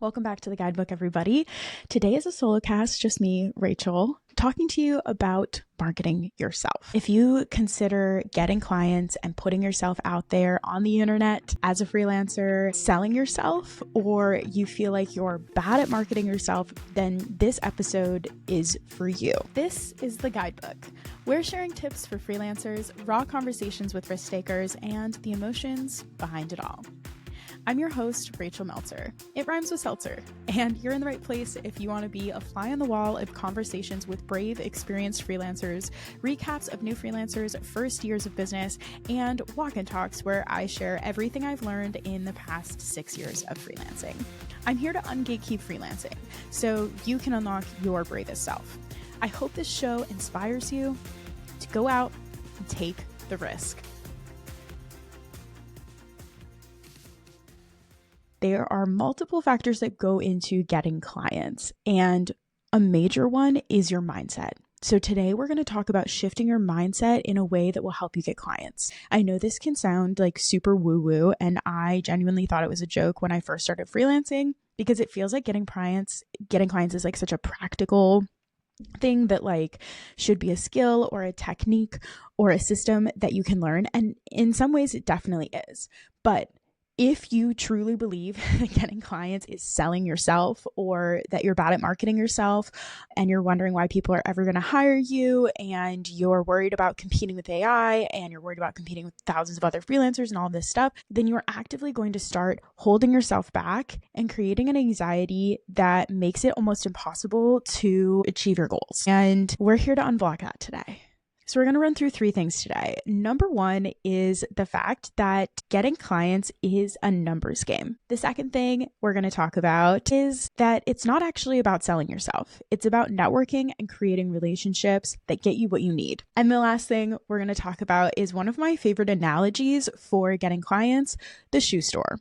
Welcome back to the guidebook, everybody. Today is a solo cast, just me, Rachel, talking to you about marketing yourself. If you consider getting clients and putting yourself out there on the internet as a freelancer, selling yourself, or you feel like you're bad at marketing yourself, then this episode is for you. This is the guidebook. We're sharing tips for freelancers, raw conversations with risk takers, and the emotions behind it all. I'm your host, Rachel Meltzer. It rhymes with seltzer, and you're in the right place if you want to be a fly on the wall of conversations with brave, experienced freelancers, recaps of new freelancers' first years of business, and walk-in talks where I share everything I've learned in the past 6 years of freelancing. I'm here to ungatekeep freelancing so you can unlock your bravest self. I hope this show inspires you to go out and take the risk. There are multiple factors that go into getting clients, and a major one is your mindset. So today we're going to talk about shifting your mindset in a way that will help you get clients. I know this can sound like super woo-woo, and I genuinely thought it was a joke when I first started freelancing because it feels like getting clients is like such a practical thing that like should be a skill or a technique or a system that you can learn. And in some ways it definitely is. But if you truly believe that getting clients is selling yourself, or that you're bad at marketing yourself and you're wondering why people are ever going to hire you, and you're worried about competing with AI, and you're worried about competing with thousands of other freelancers and all this stuff, then you're actively going to start holding yourself back and creating an anxiety that makes it almost impossible to achieve your goals. And we're here to unblock that today. So we're going to run through 3 things today. Number 1 is the fact that getting clients is a numbers game. The second thing we're going to talk about is that it's not actually about selling yourself. It's about networking and creating relationships that get you what you need. And the last thing we're going to talk about is one of my favorite analogies for getting clients, the shoe store.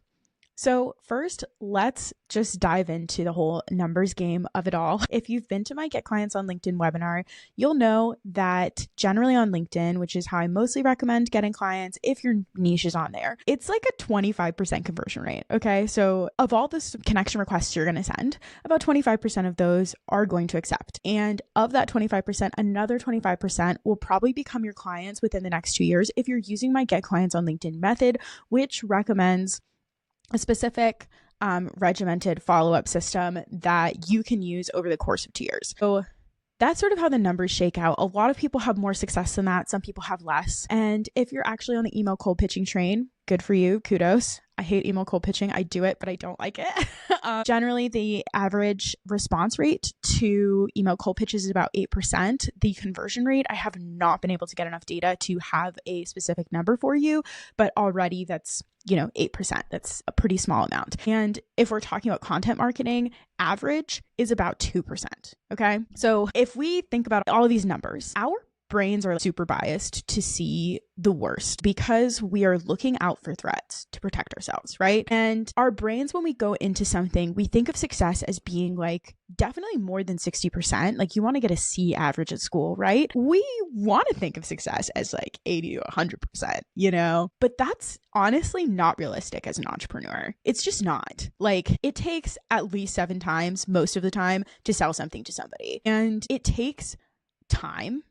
So first, let's just dive into the whole numbers game of it all. If you've been to my Get Clients on LinkedIn webinar, you'll know that generally on LinkedIn, which is how I mostly recommend getting clients if your niche is on there, it's like a 25% conversion rate. Okay. So of all the connection requests you're going to send, about 25% of those are going to accept. And of that 25%, another 25% will probably become your clients within the next 2 years if you're using my Get Clients on LinkedIn method, which recommends a specific regimented follow-up system that you can use over the course of 2 years. So that's sort of how the numbers shake out. A lot of people have more success than that. Some people have less. And if you're actually on the email cold pitching train, good for you. Kudos. I hate email cold pitching. I do it, but I don't like it. Generally, the average response rate to email cold pitches is about 8%. The conversion rate, I have not been able to get enough data to have a specific number for you, but already that's 8%. That's a pretty small amount. And if we're talking about content marketing, average is about 2%. Okay. So if we think about all of these numbers, our brains are super biased to see the worst because we are looking out for threats to protect ourselves, right? And our brains, when we go into something, we think of success as being like definitely more than 60%. Like you want to get a C average at school, right? We want to think of success as like 80 to 100%, but that's honestly not realistic as an entrepreneur. It's just not. Like it takes at least 7 times, most of the time, to sell something to somebody. And it takes time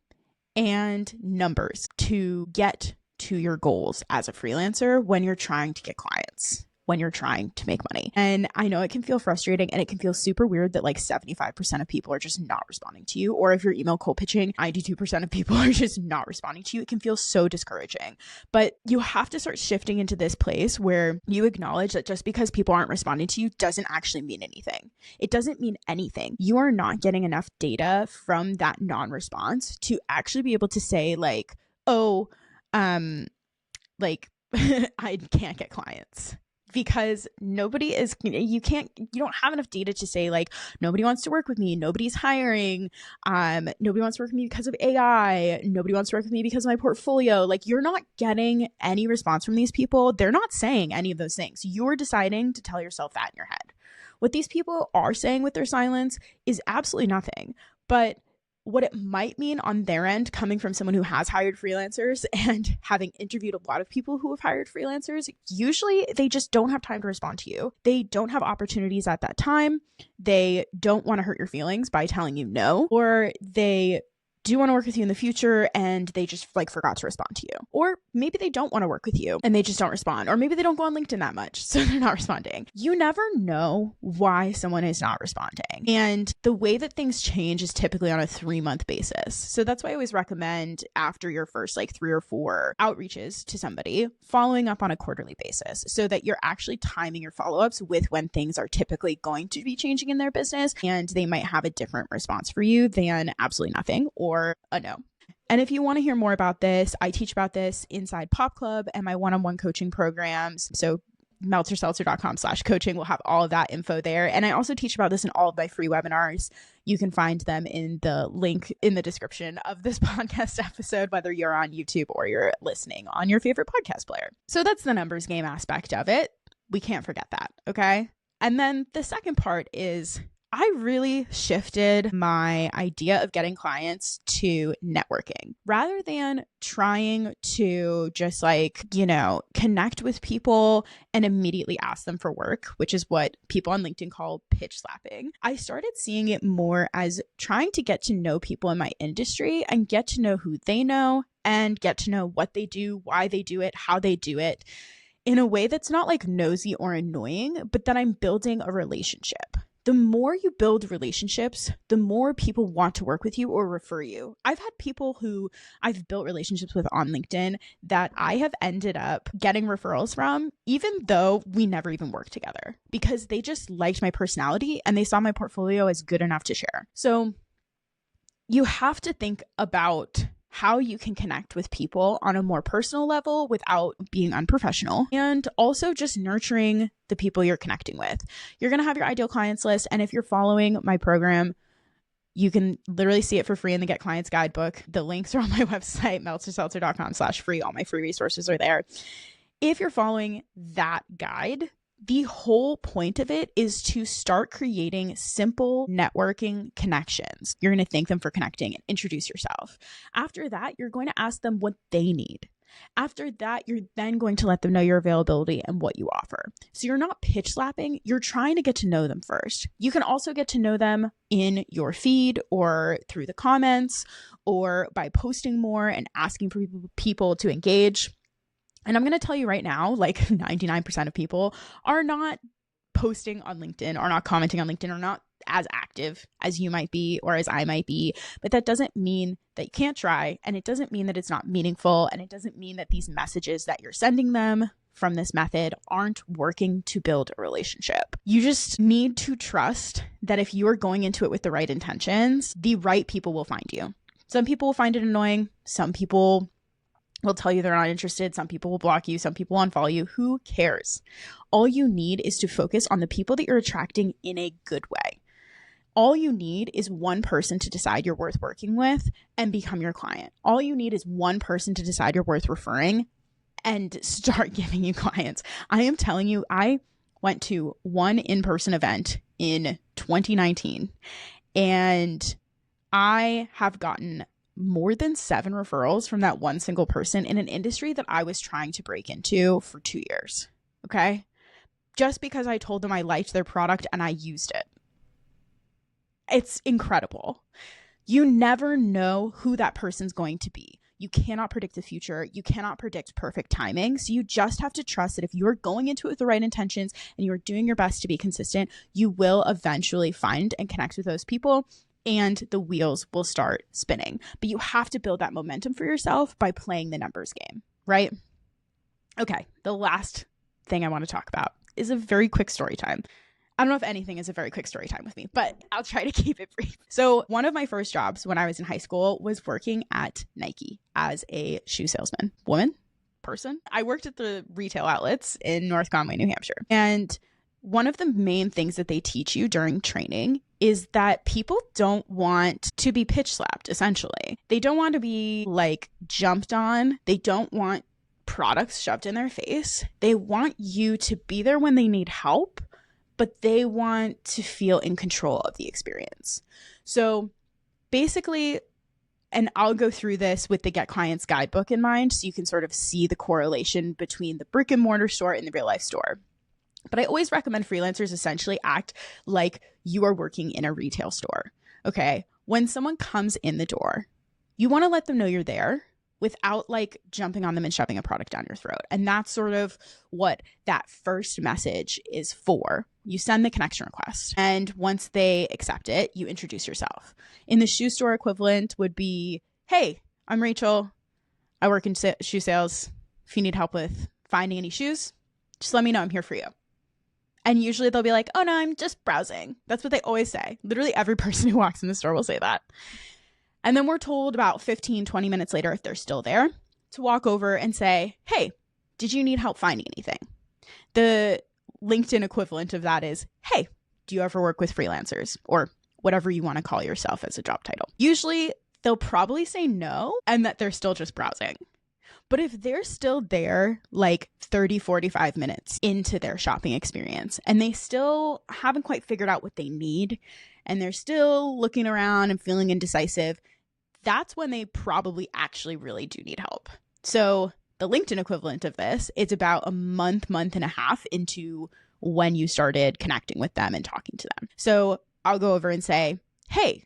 and numbers to get to your goals as a freelancer when you're trying to get clients, when you're trying to make money. And I know it can feel frustrating and it can feel super weird that like 75% of people are just not responding to you. Or if you're email cold pitching, 92% of people are just not responding to you. It can feel so discouraging. But you have to start shifting into this place where you acknowledge that just because people aren't responding to you doesn't actually mean anything. It doesn't mean anything. You are not getting enough data from that non-response to actually be able to say like, oh, like I can't get clients. Because you don't have enough data to say like, nobody wants to work with me. Nobody's hiring. Nobody wants to work with me because of AI. Nobody wants to work with me because of my portfolio. Like you're not getting any response from these people. They're not saying any of those things. You're deciding to tell yourself that in your head. What these people are saying with their silence is absolutely nothing. But what it might mean on their end, coming from someone who has hired freelancers and having interviewed a lot of people who have hired freelancers, usually they just don't have time to respond to you. They don't have opportunities at that time. They don't want to hurt your feelings by telling you no, or they do want to work with you in the future and they just forgot to respond to you. Or maybe they don't want to work with you and they just don't respond. Or maybe they don't go on LinkedIn that much, so they're not responding. You never know why someone is not responding. And the way that things change is typically on a 3-month basis. So that's why I always recommend after your first 3 or 4 outreaches to somebody, following up on a quarterly basis so that you're actually timing your follow-ups with when things are typically going to be changing in their business and they might have a different response for you than absolutely nothing or a no. And if you want to hear more about this, I teach about this inside Pop Club and my one-on-one coaching programs. So meltzerseltzer.com/coaching will have all of that info there. And I also teach about this in all of my free webinars. You can find them in the link in the description of this podcast episode, whether you're on YouTube or you're listening on your favorite podcast player. So that's the numbers game aspect of it. We can't forget that, okay? And then the second part is I really shifted my idea of getting clients to networking rather than trying to just connect with people and immediately ask them for work, which is what people on LinkedIn call pitch slapping. I started seeing it more as trying to get to know people in my industry and get to know who they know and get to know what they do, why they do it, how they do it in a way that's not nosy or annoying, but that I'm building a relationship. The more you build relationships, the more people want to work with you or refer you. I've had people who I've built relationships with on LinkedIn that I have ended up getting referrals from, even though we never even worked together, because they just liked my personality and they saw my portfolio as good enough to share. So you have to think about how you can connect with people on a more personal level without being unprofessional, and also just nurturing the people you're connecting with. You're going to have your ideal clients list. And if you're following my program, you can literally see it for free in the Get Clients Guidebook. The links are on my website, meltzerseltzer.com/free. All my free resources are there. If you're following that guide, the whole point of it is to start creating simple networking connections. You're going to thank them for connecting and introduce yourself. After that, you're going to ask them what they need. After that, you're then going to let them know your availability and what you offer. So you're not pitch slapping, you're trying to get to know them first. You can also get to know them in your feed or through the comments or by posting more and asking for people to engage. And I'm going to tell you right now, 99% of people are not posting on LinkedIn, are not commenting on LinkedIn, are not as active as you might be or as I might be. But that doesn't mean that you can't try. And it doesn't mean that it's not meaningful. And it doesn't mean that these messages that you're sending them from this method aren't working to build a relationship. You just need to trust that if you are going into it with the right intentions, the right people will find you. Some people will find it annoying. Some people will tell you they're not interested. Some people will block you. Some people unfollow you. Who cares? All you need is to focus on the people that you're attracting in a good way. All you need is one person to decide you're worth working with and become your client. All you need is one person to decide you're worth referring and start giving you clients. I am telling you, I went to one in-person event in 2019 and I have gotten more than 7 referrals from that one single person in an industry that I was trying to break into for 2 years. Okay? Just because I told them I liked their product and I used it. It's incredible. You never know who that person's going to be. You cannot predict the future. You cannot predict perfect timing. So you just have to trust that if you're going into it with the right intentions and you're doing your best to be consistent, you will eventually find and connect with those people and the wheels will start spinning. But you have to build that momentum for yourself by playing the numbers game, right? Okay, the last thing I want to talk about is a very quick story time. I don't know if anything is a very quick story time with me, but I'll try to keep it brief. So one of my first jobs when I was in high school was working at Nike as a shoe salesman. Person. I worked at the retail outlets in North Conway, New Hampshire. And one of the main things that they teach you during training is that people don't want to be pitch slapped, essentially. They don't want to be jumped on. They don't want products shoved in their face. They want you to be there when they need help, but they want to feel in control of the experience. So basically, and I'll go through this with the Get Clients guidebook in mind so you can sort of see the correlation between the brick and mortar store and the real life store. But I always recommend freelancers essentially act like you are working in a retail store. Okay. When someone comes in the door, you want to let them know you're there without like jumping on them and shoving a product down your throat. And that's sort of what that first message is for. You send the connection request, and once they accept it, you introduce yourself. In the shoe store equivalent would be, hey, I'm Rachel. I work in shoe sales. If you need help with finding any shoes, just let me know. I'm here for you. And usually they'll be like, oh no, I'm just browsing. That's what they always say. Literally every person who walks in the store will say that. And then we're told about 15, 20 minutes later, if they're still there, to walk over and say, hey, did you need help finding anything? The LinkedIn equivalent of that is, hey, do you ever work with freelancers? Or whatever you want to call yourself as a job title. Usually they'll probably say no and that they're still just browsing. But if they're still there like 30, 45 minutes into their shopping experience and they still haven't quite figured out what they need and they're still looking around and feeling indecisive, that's when they probably actually really do need help. So the LinkedIn equivalent of this, it's about a month and a half into when you started connecting with them and talking to them. So I'll go over and say, hey,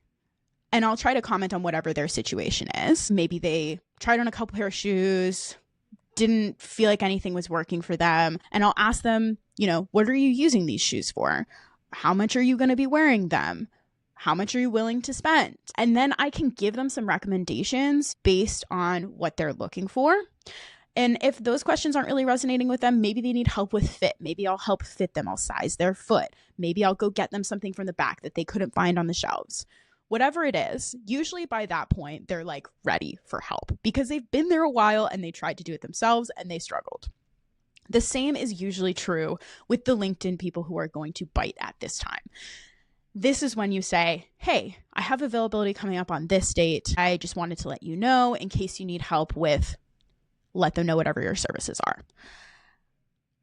and I'll try to comment on whatever their situation is. Maybe they tried on a couple pair of shoes, didn't feel like anything was working for them. And I'll ask them, what are you using these shoes for? How much are you going to be wearing them? How much are you willing to spend? And then I can give them some recommendations based on what they're looking for. And if those questions aren't really resonating with them, maybe they need help with fit. Maybe I'll help fit them. I'll size their foot. Maybe I'll go get them something from the back that they couldn't find on the shelves. Whatever it is, usually by that point, they're like ready for help because they've been there a while and they tried to do it themselves and they struggled. The same is usually true with the LinkedIn people who are going to bite at this time. This is when you say, hey, I have availability coming up on this date. I just wanted to let you know in case you need help with, let them know whatever your services are.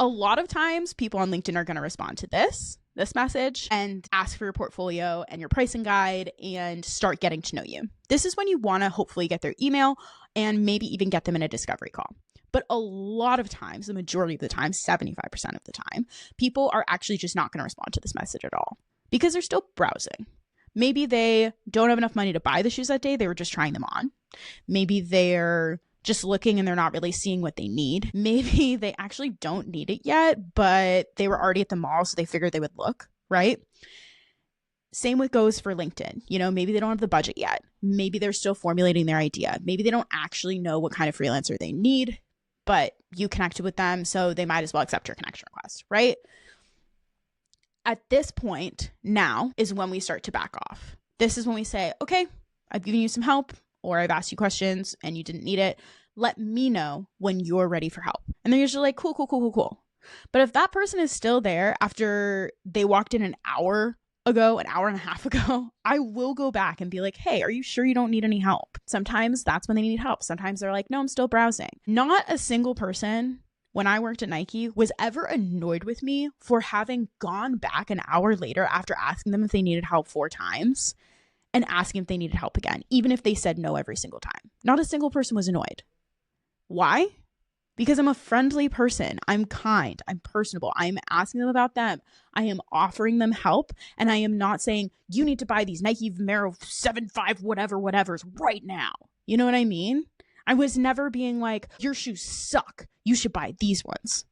A lot of times people on LinkedIn are going to respond to this message and ask for your portfolio and your pricing guide and start getting to know you. This is when you want to hopefully get their email and maybe even get them in a discovery call. But a lot of times, the majority of the time, 75% of the time, people are actually just not going to respond to this message at all because they're still browsing. Maybe they don't have enough money to buy the shoes that day. They were just trying them on. Maybe they're just looking and they're not really seeing what they need. Maybe they actually don't need it yet, but they were already at the mall, so they figured they would look, right? Same with goes for LinkedIn. Maybe they don't have the budget yet. Maybe they're still formulating their idea. Maybe they don't actually know what kind of freelancer they need, but you connected with them, so they might as well accept your connection request, right? At this point now is when we start to back off. This is when we say, okay, I've given you some help, or I've asked you questions and you didn't need it. Let me know when you're ready for help. And they're usually like, cool. But if that person is still there after they walked in an hour ago, an hour and a half ago, I will go back and be like, hey, are you sure you don't need any help? Sometimes that's when they need help. Sometimes they're like, no, I'm still browsing. Not a single person when I worked at Nike was ever annoyed with me for having gone back an hour later after asking them if they needed help 4 times and asking if they needed help again, even if they said no every single time. Not a single person was annoyed. Why? Because I'm a friendly person. I'm kind. I'm personable. I'm asking them about them. I am offering them help. And I am not saying, you need to buy these Nike Vomero 7.5 whatever's right now. You know what I mean? I was never being like, your shoes suck. You should buy these ones.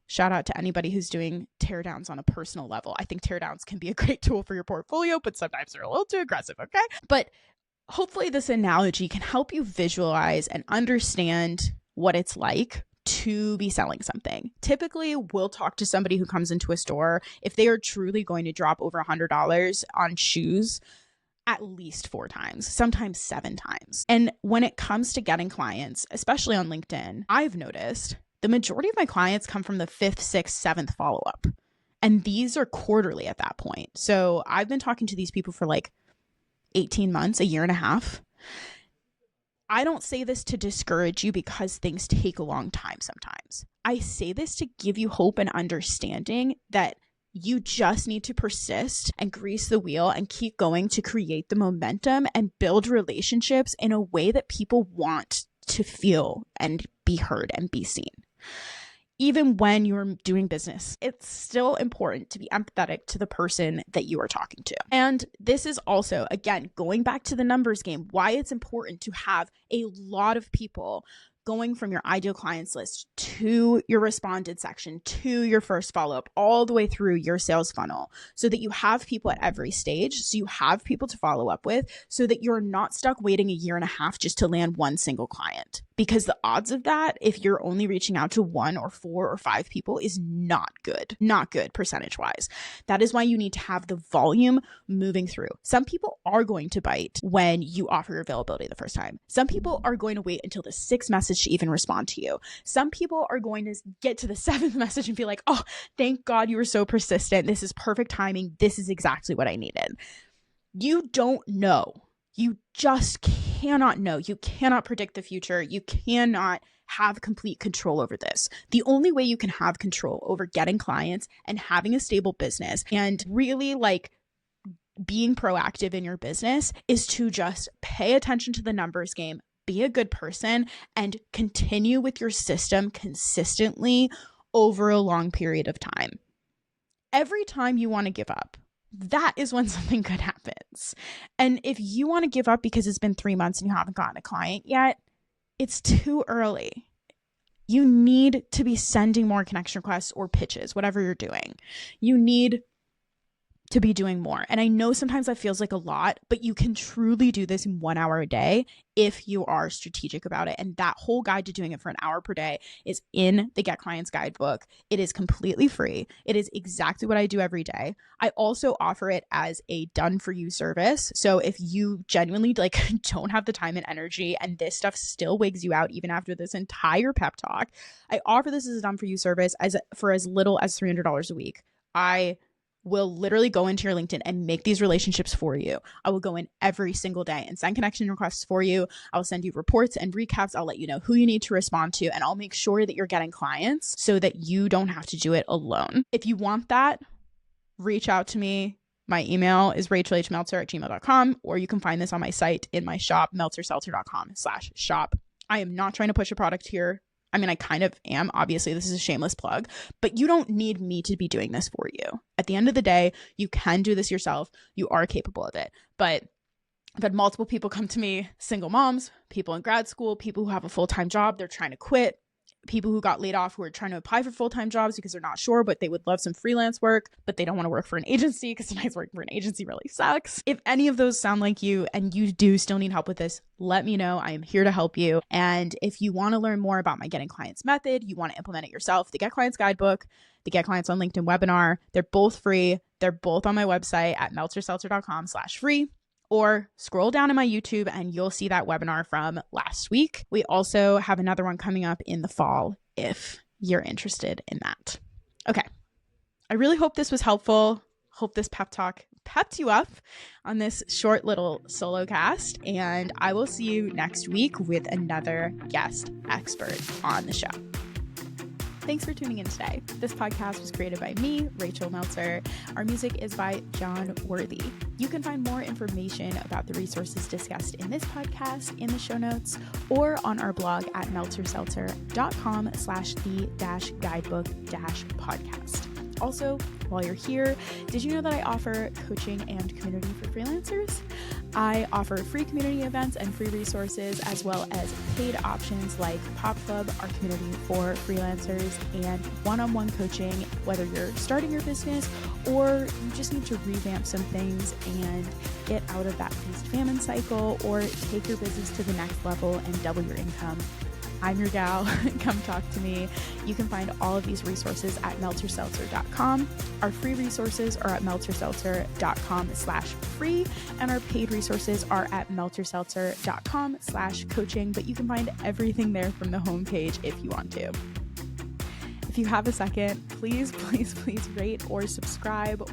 Shout out to anybody who's doing teardowns on a personal level. I think teardowns can be a great tool for your portfolio, but sometimes they're a little too aggressive, okay? But hopefully this analogy can help you visualize and understand what it's like to be selling something. Typically, we'll talk to somebody who comes into a store if they are truly going to drop over $100 on shoes at least 4 times, sometimes 7 times. And when it comes to getting clients, especially on LinkedIn, I've noticed the majority of my clients come from the 5th, 6th, 7th follow-up. And these are quarterly at that point. So I've been talking to these people for like 18 months, a year and a half. I don't say this to discourage you because things take a long time sometimes. I say this to give you hope and understanding that You just need to persist and grease the wheel and keep going to create the momentum and build relationships in a way that people want to feel and be heard and be seen. Even when you're doing business, it's still important to be empathetic to the person that you are talking to. And this is also, again, going back to the numbers game, why it's important to have a lot of people going from your ideal clients list to your responded section, to your first follow-up, all the way through your sales funnel, so that you have people at every stage, so you have people to follow up with, so that you're not stuck waiting a year and a half just to land one single client. Because the odds of that, if you're only reaching out to 1 or 4 or 5 people, is not good percentage-wise. That is why you need to have the volume moving through. Some people are going to bite when you offer your availability the first time. Some people are going to wait until the 6th message to even respond to you. Some people are going to get to the 7th message and be like, oh, thank God you were so persistent. This is perfect timing. This is exactly what I needed. You don't know. You just cannot know. You cannot predict the future. You cannot have complete control over this. The only way you can have control over getting clients and having a stable business and really being proactive in your business is to just pay attention to the numbers game, be a good person, and continue with your system consistently over a long period of time. Every time you want to give up, that is when something good happens. And if you want to give up because it's been 3 months and you haven't gotten a client yet, it's too early. You need to be sending more connection requests or pitches, whatever you're doing. You need to be doing more. And I know sometimes that feels like a lot, but you can truly do this in 1 hour a day if you are strategic about it. And that whole guide to doing it for an hour per day is in the Get Clients Guidebook. It is completely free. It is exactly what I do every day. I also offer it as a done for you service. So if you genuinely don't have the time and energy and this stuff still wigs you out even after this entire pep talk, I offer this as a done for you service for as little as $300 a week. I will literally go into your LinkedIn and make these relationships for you. I will go in every single day and send connection requests for you. I will send you reports and recaps. I'll let you know who you need to respond to, and I'll make sure that you're getting clients so that you don't have to do it alone. If you want that, reach out to me. My email is rachelhmeltzer@gmail.com, or you can find this on my site in my shop, meltzerseltzer.com/shop. I am not trying to push a product here. I mean, I kind of am. Obviously, this is a shameless plug, but you don't need me to be doing this for you. At the end of the day, you can do this yourself. You are capable of it. But I've had multiple people come to me, single moms, people in grad school, people who have a full-time job, they're trying to quit, people who got laid off who are trying to apply for full-time jobs because they're not sure, but they would love some freelance work, but they don't want to work for an agency because sometimes working for an agency really sucks. If any of those sound like you and you do still need help with this, let me know. I am here to help you. And if you want to learn more about my Getting Clients method, you want to implement it yourself, the Get Clients Guidebook, the Get Clients on LinkedIn webinar, they're both free. They're both on my website at meltzerseltzer.com/free. Or scroll down in my YouTube and you'll see that webinar from last week. We also have another one coming up in the fall if you're interested in that. Okay. I really hope this was helpful. Hope this pep talk pepped you up on this short little solo cast. And I will see you next week with another guest expert on the show. Thanks for tuning in today. This podcast was created by me, Rachel Meltzer. Our music is by John Worthy. You can find more information about the resources discussed in this podcast in the show notes or on our blog at meltzerseltzer.com/the-guidebook-podcast. Also, while you're here, did you know that I offer coaching and community for freelancers? I offer free community events and free resources, as well as paid options like Pop Club, our community for freelancers, and one-on-one coaching, whether you're starting your business or you just need to revamp some things and get out of that feast-famine cycle or take your business to the next level and double your income. I'm your gal. Come talk to me. You can find all of these resources at meltzerseltzer.com. Our free resources are at meltzerseltzer.com/free, and our paid resources are at meltzerseltzer.com/coaching, but you can find everything there from the homepage if you want to. If you have a second, please rate or subscribe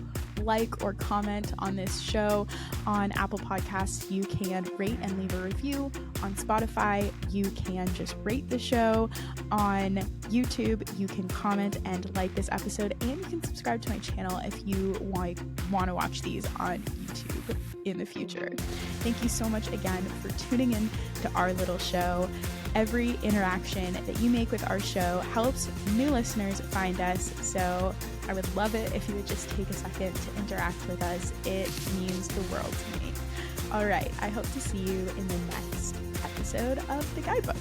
like or comment on this show. On Apple Podcasts, you can rate and leave a review. On Spotify, you can just rate the show. On YouTube, you can comment and like this episode, and you can subscribe to my channel if you want to watch these on YouTube in the future. Thank you so much again for tuning in to our little show. Every interaction that you make with our show helps new listeners find us, so I would love it if you would just take a second to interact with us. It means the world to me. All right, I hope to see you in the next episode of The Guidebook.